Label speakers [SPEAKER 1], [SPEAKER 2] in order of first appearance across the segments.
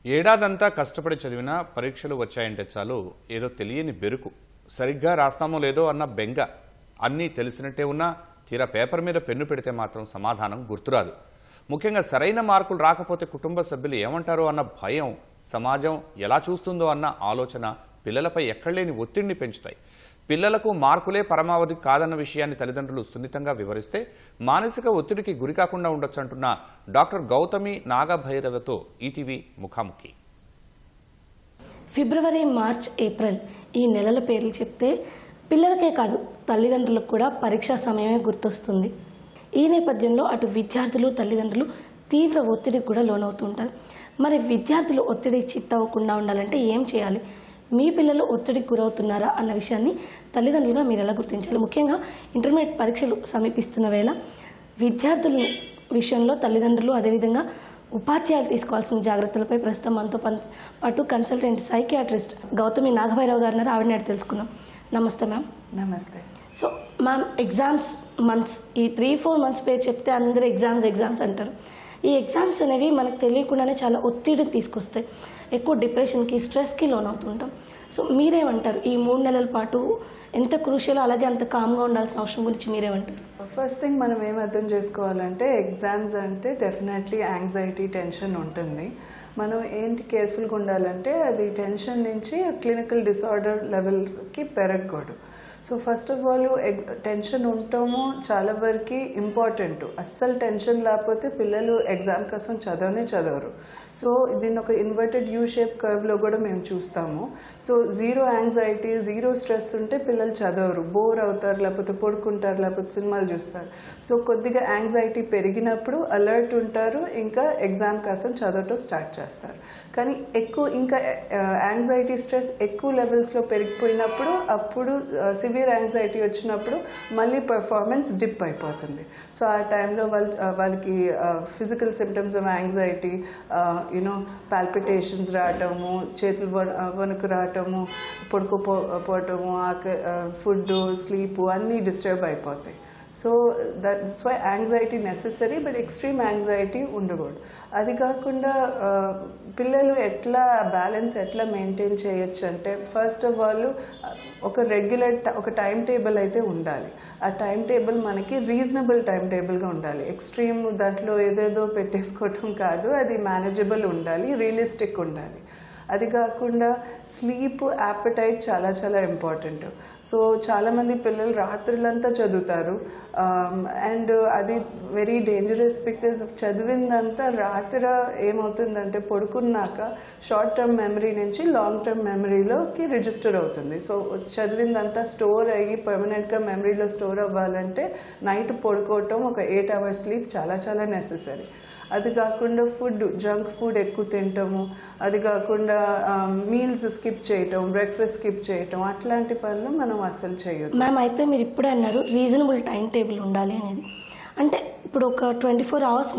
[SPEAKER 1] ఏడాదంతా కష్టపడి చదివినా పరీక్షలు వచ్చాయంటే చాలు ఏదో తెలియని బెరుకు, సరిగ్గా రాస్తామో లేదో అన్న బెంగ. అన్నీ తెలిసినట్టే ఉన్నా తీరా పేపర్ మీద పెన్ను పెడితే మాత్రం సమాధానం గుర్తురాదు. ముఖ్యంగా సరైన మార్కులు రాకపోతే కుటుంబ సభ్యులు ఏమంటారో అన్న భయం, సమాజం ఎలా చూస్తుందో అన్న ఆలోచన పిల్లలపై ఎక్కడలేని ఒత్తిడిని పెంచుతాయి. పిల్లలకు మార్కులే పరమావధి కాదన్న విషయాన్ని తల్లిదండ్రులు సున్నితంగా వివరిస్తే మానసిక ఒత్తిడికి గురికాకుండా ఉండొచ్చంటున్న డాక్టర్ గౌతమి నాగభైరవతో ఈటీవీ ముఖాముఖి.
[SPEAKER 2] ఫిబ్రవరి, మార్చ్, ఏప్రిల్ ఈ నెలల పేర్లు చెప్తే పిల్లలకే కాదు తల్లిదండ్రులకు కూడా పరీక్షా సమయమే గుర్తొస్తుంది. ఈ నేపథ్యంలో అటు విద్యార్థులు, తల్లిదండ్రులు తీవ్ర ఒత్తిడికి కూడా లోనవుతుంటారు. మరి విద్యార్థులు ఒత్తిడి చిత్తవ్వకుండా ఉండాలంటే ఏం చేయాలి? మీ పిల్లలు ఒత్తిడికి గురవుతున్నారా అన్న విషయాన్ని తల్లిదండ్రులుగా మీరు ఎలా గుర్తించాలి? ముఖ్యంగా ఇంటర్మీడియట్ పరీక్షలు సమీపిస్తున్న వేళ విద్యార్థుల విషయంలో తల్లిదండ్రులు, అదేవిధంగా ఉపాధ్యాయులు తీసుకోవాల్సిన జాగ్రత్తలపై ప్రస్తుతం మనతో పాటు కన్సల్టెంట్ సైకియాట్రిస్ట్ గౌతమి నాగభైరవ గారు ఆవిడని అడిగి తెలుసుకున్నాం. నమస్తే మ్యామ్.
[SPEAKER 3] నమస్తే.
[SPEAKER 2] సో మ్యామ్, ఎగ్జామ్స్ మంత్స్, ఈ 3-4 మంత్స్ పేరు చెప్తే అందరూ ఎగ్జామ్స్ అంటారు. ఈ ఎగ్జామ్స్ అనేవి మనకు తెలియకుండానే చాలా ఒత్తిడిని తీసుకొస్తాయి. ఎక్కువ డిప్రెషన్కి, స్ట్రెస్కి లోన్ అవుతుంటాం. సో మీరేమంటారు? ఈ 3 నెలల పాటు ఎంత క్రూషియల్, అలాగే అంత కామ్గా ఉండాల్సిన అవసరం గురించి మీరేమంటారు?
[SPEAKER 3] ఫస్ట్ థింగ్ మనం ఏం అర్థం చేసుకోవాలంటే ఎగ్జామ్స్ అంటే డెఫినెట్లీ యాంగ్జైటీ, టెన్షన్ ఉంటుంది. మనం ఏంటి కేర్ఫుల్గా ఉండాలంటే అది టెన్షన్ నుంచి క్లినికల్ డిసార్డర్ లెవెల్కి పెరగకూడదు. So first of all tension ఉండటము చాలా వరకు ఇంపార్టెంట్. అస్సలు టెన్షన్ లేకపోతే పిల్లలు ఎగ్జామ్ కోసం చదవరు. సో దీన్ని ఒక ఇన్వర్టెడ్ యూ షేప్ కర్వ్లో కూడా మేము చూస్తాము. So zero anxiety, zero stress ఉంటే పిల్లలు చదవరు, బోర్ అవుతారు, లేకపోతే పడుకుంటారు, లేకపోతే సినిమాలు చూస్తారు. సో కొద్దిగా యాంగ్జైటీ పెరిగినప్పుడు అలర్ట్ ఉంటారు, ఇంకా ఎగ్జామ్ కోసం చదవటం స్టార్ట్ చేస్తారు. కానీ ఇంకా యాంగ్జైటీ, స్ట్రెస్ ఎక్కువ లెవెల్స్లో పెరిగిపోయినప్పుడు, అప్పుడు సివియర్ యాంగ్జైటీ వచ్చినప్పుడు మళ్ళీ పర్ఫార్మెన్స్ డిప్ అయిపోతుంది. సో ఆ టైంలో వాళ్ళకి physical symptoms of anxiety, palpitations రావటము, చేతులు వణుకు రావటము, పడుకోపోవటము, ఫుడ్, స్లీపు అన్నీ డిస్టర్బ్ అయిపోతాయి. So that's why anxiety necessary, but extreme anxiety ఉండకూడదు. అది కాకుండా పిల్లలు బ్యాలెన్స్ ఎట్లా మెయింటైన్ చేయొచ్చు అంటే ఫస్ట్ ఆఫ్ ఆల్ ఒక టైం టేబుల్ అయితే ఉండాలి. ఆ టైం టేబుల్ మనకి రీజనబుల్ టైం టేబుల్గా ఉండాలి. ఎక్స్ట్రీమ్ దాంట్లో ఏదేదో పెట్టేసుకోవటం కాదు, అది మేనేజబుల్ ఉండాలి, రియలిస్టిక్ ఉండాలి. అది కాకుండా స్లీప్, యాపటైట్ చాలా చాలా ఇంపార్టెంట్. సో చాలామంది పిల్లలు రాత్రులంతా చదువుతారు, అండ్ అది వెరీ డేంజరస్. బికాజ్ చదివిందంతా రాత్రి ఏమవుతుందంటే పడుకున్నాక షార్ట్ టర్మ్ మెమరీ నుంచి లాంగ్ టర్మ్ మెమరీలోకి రిజిస్టర్ అవుతుంది. సో చదివిందంతా స్టోర్ అయ్యి పర్మనెంట్గా మెమరీలో స్టోర్ అవ్వాలంటే నైట్ పడుకోవటం, ఒక 8 hours స్లీప్ చాలా చాలా నెసెసరీ. అది కాకుండా జంక్ ఫుడ్ ఎక్కువ తినటము, అది కాకుండా మీల్స్ స్కిప్ చేయటం, బ్రేక్ఫాస్ట్ స్కిప్ చేయటం, అట్లాంటి పనులు మనం అసలు చేయొద్దు.
[SPEAKER 2] మ్యామ్, అయితే మీరు ఇప్పుడే అన్నారు రీజనబుల్ టైం టేబుల్ ఉండాలి అనేది. అంటే ఇప్పుడు ఒక 24 hours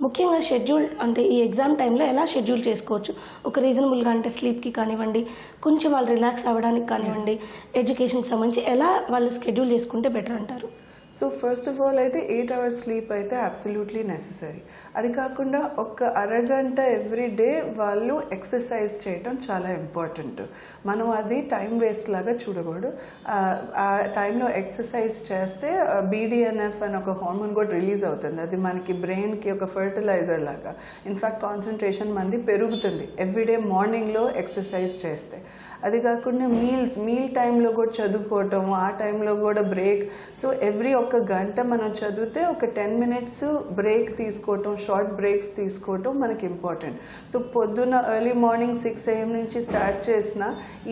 [SPEAKER 2] ముఖ్యంగా షెడ్యూల్, అంటే ఈ ఎగ్జామ్ టైంలో ఎలా షెడ్యూల్ చేసుకోవచ్చు? ఒక రీజనబుల్గా, అంటే స్లీప్కి కానివ్వండి, కొంచెం వాళ్ళు రిలాక్స్ అవ్వడానికి కానివ్వండి, ఎడ్యుకేషన్కి సంబంధించి ఎలా వాళ్ళు షెడ్యూల్ చేసుకుంటే బెటర్ అంటారు?
[SPEAKER 3] సో ఫస్ట్ ఆఫ్ ఆల్ అయితే 8 hours స్లీప్ అయితే అబ్సల్యూట్లీ నెసెసరీ. అది కాకుండా ఒక అరగంట ఎవ్రీ డే వాళ్ళు ఎక్సర్సైజ్ చేయటం చాలా ఇంపార్టెంట్. మనం అది టైం వేస్ట్ లాగా చూడకూడదు. ఆ టైంలో ఎక్సర్సైజ్ చేస్తే BDNF అని ఒక హార్మోన్ కూడా రిలీజ్ అవుతుంది. అది మనకి బ్రెయిన్కి ఒక ఫర్టిలైజర్ లాగా. ఇన్ఫ్యాక్ట్ కాన్సన్ట్రేషన్ మనది పెరుగుతుంది ఎవ్రీడే మార్నింగ్లో ఎక్సర్సైజ్ చేస్తే. అది కాకుండా మీల్ టైంలో కూడా చదువుకోవటం, ఆ టైంలో కూడా బ్రేక్. సో ఎవ్రీ 1 గంట మనం చదివితే ఒక 10 minutes బ్రేక్ తీసుకోవటం, షార్ట్ బ్రేక్స్ తీసుకోవటం మనకి ఇంపార్టెంట్. సో పొద్దున్న ఎర్లీ మార్నింగ్ 6 AM నుంచి స్టార్ట్ చేసిన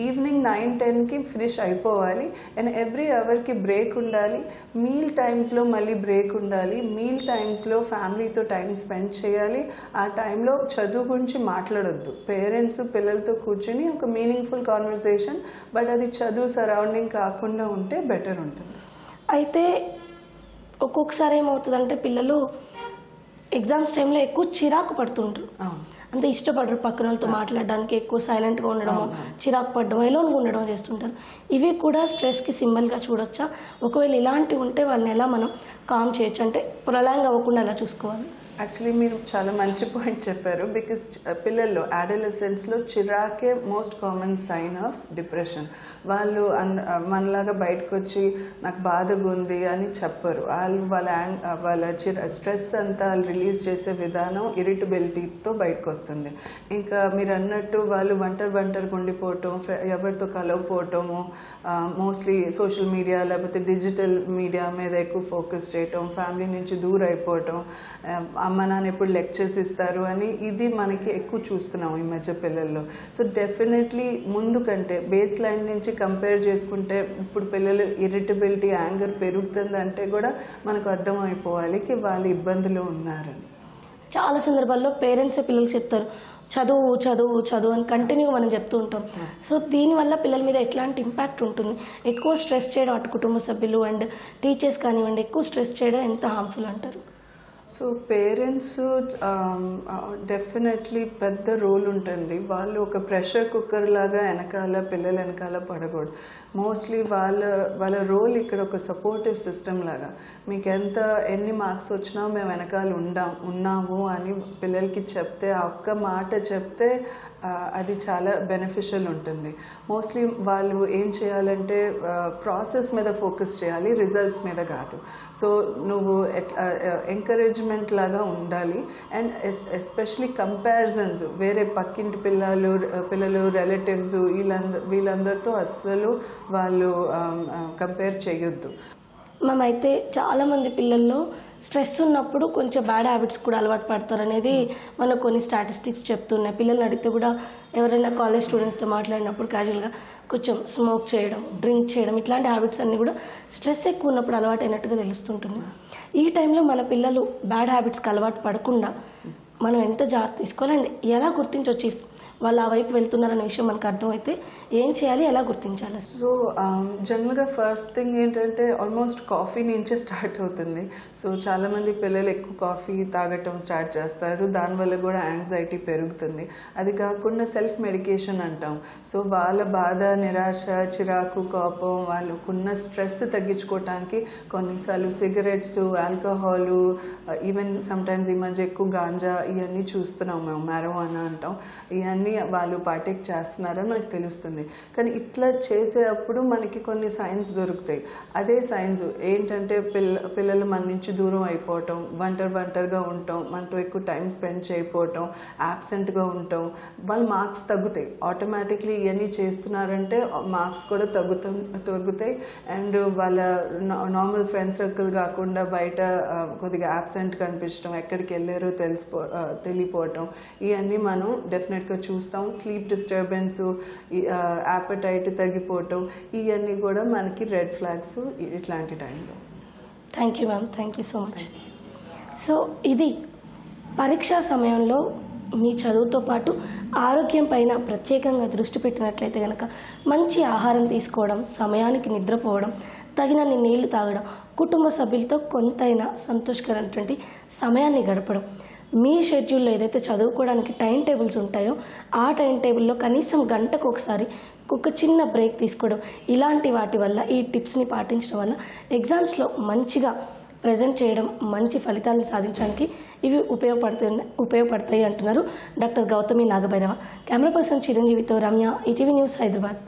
[SPEAKER 3] ఈవినింగ్ 9-10కి ఫినిష్ అయిపోవాలి. అండ్ ఎవ్రీ అవర్కి బ్రేక్ ఉండాలి. మీల్ టైమ్స్లో మళ్ళీ బ్రేక్ ఉండాలి. మీల్ టైమ్స్లో ఫ్యామిలీతో టైం స్పెండ్ చేయాలి. ఆ టైంలో చదువు గురించి మాట్లాడొద్దు. పేరెంట్స్ పిల్లలతో కూర్చొని ఒక మీనింగ్ఫుల్ కాన్వర్సేషన్, బట్ అది చదువు సరౌండింగ్ కాకుండా ఉంటే బెటర్ ఉంటుంది.
[SPEAKER 2] అయితే ఒక్కొక్కసారి ఏమవుతుందంటే పిల్లలు ఎగ్జామ్స్ టైంలో ఎక్కువ చిరాకు పడుతుంటారు, అంటే ఇష్టపడరు పక్కన వాళ్ళతో మాట్లాడడానికి, ఎక్కువ సైలెంట్గా ఉండడం, చిరాకు పడడం, ఎలోన్గా ఉండడం చేస్తుంటారు. ఇవి కూడా స్ట్రెస్కి సింబల్గా చూడొచ్చా? ఒకవేళ ఇలాంటివి ఉంటే వాళ్ళని ఎలా మనం కామ్ చేయొచ్చు, అంటే ప్రొలాంగ్ అవ్వకుండా ఎలా చూసుకోవాలి?
[SPEAKER 3] యాక్చువల్లీ మీరు చాలా మంచి పాయింట్ చెప్పారు. బికాస్ పిల్లల్లో అడాలసెంట్స్లో చిరాకే most common sign of depression. వాళ్ళు మనలాగా బయటకు వచ్చి నాకు బాధగా ఉంది అని చెప్పరు. వాళ్ళ స్ట్రెస్ అంతా రిలీజ్ చేసే విధానం ఇరిటబిలిటీతో బయటకు వస్తుంది. ఇంకా మీరు అన్నట్టు వాళ్ళు ఒంటరిగా ఉండిపోవటం, ఎవరితో కలవకపోవటము, మోస్ట్లీ సోషల్ మీడియా లేకపోతే డిజిటల్ మీడియా మీద ఎక్కువ ఫోకస్ చేయటం, ఫ్యామిలీ నుంచి దూరం అయిపోవటం, అమ్మ నాన్న ఎప్పుడు లెక్చర్స్ ఇస్తారు అని ఇది మనకి ఎక్కువ చూస్తున్నాం ఈ మధ్య పిల్లల్లో. సో డెఫినెట్లీ ముందు కంటే బేస్ లైన్ నుంచి కంపేర్ చేసుకుంటే ఇప్పుడు పిల్లలు ఇరిటబిలిటీ, యాంగర్ పెరుగుతుందంటే కూడా మనకు అర్థమైపోవాలి వాళ్ళు ఇబ్బందులు ఉన్నారని.
[SPEAKER 2] చాలా సందర్భాల్లో పేరెంట్సే పిల్లలకు చెప్తారు చదువు చదువు చదువు అని కంటిన్యూగా మనం చెప్తూ ఉంటాం. సో దీనివల్ల పిల్లల మీద ఎట్లాంటి ఇంపాక్ట్ ఉంటుంది? ఎక్కువ స్ట్రెస్ చేయడం అటు కుటుంబ సభ్యులు అండ్ టీచర్స్ కానివ్వండి, ఎక్కువ స్ట్రెస్ చేయడం ఎంత హార్మ్ఫుల్ అంటారు?
[SPEAKER 3] సో పేరెంట్స్ డెఫినెట్లీ పెద్ద రోల్ ఉంటుంది. వాళ్ళు ఒక ప్రెషర్ కుక్కర్ లాగా పిల్లల వెనకాల పడకూడదు. మోస్ట్లీ వాళ్ళ రోల్ ఇక్కడ ఒక సపోర్టివ్ సిస్టమ్ లాగా, మీకు ఎన్ని మార్క్స్ వచ్చినా మేము వెనకాల ఉన్నాము అని పిల్లలకి చెప్తే, ఆ ఒక్క మాట చెప్తే అది చాలా బెనిఫిషియల్ ఉంటుంది. మోస్ట్లీ వాళ్ళు ఏం చేయాలంటే ప్రాసెస్ మీద ఫోకస్ చేయాలి, రిజల్ట్స్ మీద కాదు. సో నువ్వు ఎంకరేజ్మెంట్ లాగా ఉండాలి. అండ్ ఎస్పెషలీ కంపారిజన్స్, వేరే పక్కింటి పిల్లలు రిలేటివ్స్ వీళ్ళందరితో అస్సలు వాళ్ళు కంపేర్ చేయొద్దు.
[SPEAKER 2] మేమైతే చాలామంది పిల్లల్లో స్ట్రెస్ ఉన్నప్పుడు కొంచెం బ్యాడ్ హ్యాబిట్స్ కూడా అలవాటు పడతారు అనేది మనకు కొన్ని స్టాటిస్టిక్స్ చెప్తున్నాయి. పిల్లల్ని అడిగితే కూడా ఎవరైనా కాలేజ్ స్టూడెంట్స్తో మాట్లాడినప్పుడు క్యాజువల్గా కొంచెం స్మోక్ చేయడం, డ్రింక్ చేయడం, ఇట్లాంటి హ్యాబిట్స్ అన్నీ కూడా స్ట్రెస్ ఎక్కువ ఉన్నప్పుడు అలవాటు అయినట్టుగా తెలుస్తుంటుంది. ఈ టైంలో మన పిల్లలు బ్యాడ్ హ్యాబిట్స్కి అలవాటు పడకుండా మనం ఎంత జాగ్రత్త తీసుకోవాలండి, ఎలా గుర్తించవచ్చు వాళ్ళు ఆ వైపు వెళ్తున్నారనే విషయం మనకు అర్థమైతే ఏం చేయాలి, ఎలా గుర్తించాలి?
[SPEAKER 3] సో జనరల్గా ఫస్ట్ థింగ్ ఏంటంటే ఆల్మోస్ట్ కాఫీ నుంచే స్టార్ట్ అవుతుంది. సో చాలామంది పిల్లలు ఎక్కువ కాఫీ తాగటం స్టార్ట్ చేస్తారు, దానివల్ల కూడా యాంగ్జైటీ పెరుగుతుంది. అది కాకుండా సెల్ఫ్ మెడికేషన్ అంటాం. సో వాళ్ళ బాధ, నిరాశ, చిరాకు, కోపం, వాళ్ళకున్న స్ట్రెస్ తగ్గించుకోవటానికి కొన్నిసార్లు సిగరెట్స్, ఆల్కహాలు, ఈవెన్ సమ్టైమ్స్ ఈ మధ్య ఎక్కువ గాంజా ఇవన్నీ చూస్తున్నాం మేము, marijuana అంటాం. ఇవన్నీ వాళ్ళు పార్టేక్ చేస్తున్నారని మనకు తెలుస్తుంది. కానీ ఇట్లా చేసేటప్పుడు మనకి కొన్ని సైన్స్ దొరుకుతాయి. అదే సైన్స్ ఏంటంటే పిల్లలు మన నుంచి దూరం అయిపోవటం, ఒంటరిగా ఉండటం, మనతో ఎక్కువ టైం స్పెండ్ చేయకపోవటం, యాబ్సెంట్గా ఉండటం, వాళ్ళ మార్క్స్ తగ్గుతాయి. ఆటోమేటిక్లీ ఇవన్నీ చేస్తున్నారంటే మార్క్స్ కూడా తగ్గుతాయి. అండ్ వాళ్ళ నార్మల్ ఫ్రెండ్ సర్కిల్ కాకుండా బయట కొద్దిగా యాబ్సెంట్ కనిపించడం, ఎక్కడికి వెళ్ళారో తెలియపోవటం, ఇవన్నీ మనం డెఫినెట్గా చూస్తాం. స్లీప్ డిస్టర్బెన్స్, యాపటైట్ తగ్గిపోవటం, ఇవన్నీ కూడా మనకి రెడ్ ఫ్లాగ్స్ ఇట్లాంటి టైంలో.
[SPEAKER 2] Thank you ma'am, thank you so much. So ఇది పరీక్షా సమయంలో మీ చదువుతో పాటు ఆరోగ్యం పైన ప్రత్యేకంగా దృష్టి పెట్టినట్లయితే కనుక మంచి ఆహారం తీసుకోవడం, సమయానికి నిద్రపోవడం, తగినన్ని నీళ్లు తాగడం, కుటుంబ సభ్యులతో కొంతైనా సంతోషకరమైనటువంటి సమయాన్ని గడపడం, మీ షెడ్యూల్లో ఏదైతే చదువుకోవడానికి టైం టేబుల్స్ ఉంటాయో ఆ టైం టేబుల్లో కనీసం గంటకు ఒకసారి ఒక చిన్న బ్రేక్ తీసుకోవడం, ఇలాంటి వాటి వల్ల, ఈ టిప్స్ని పాటించడం వల్ల ఎగ్జామ్స్లో మంచిగా ప్రజెంట్ చేయడం, మంచి ఫలితాలను సాధించడానికి ఇవి ఉపయోగపడతాయి అంటున్నారు doctor Gautami Nagabhairava. Camera person చిరంజీవితో రమ్య, ఈటీవీ న్యూస్, హైదరాబాద్.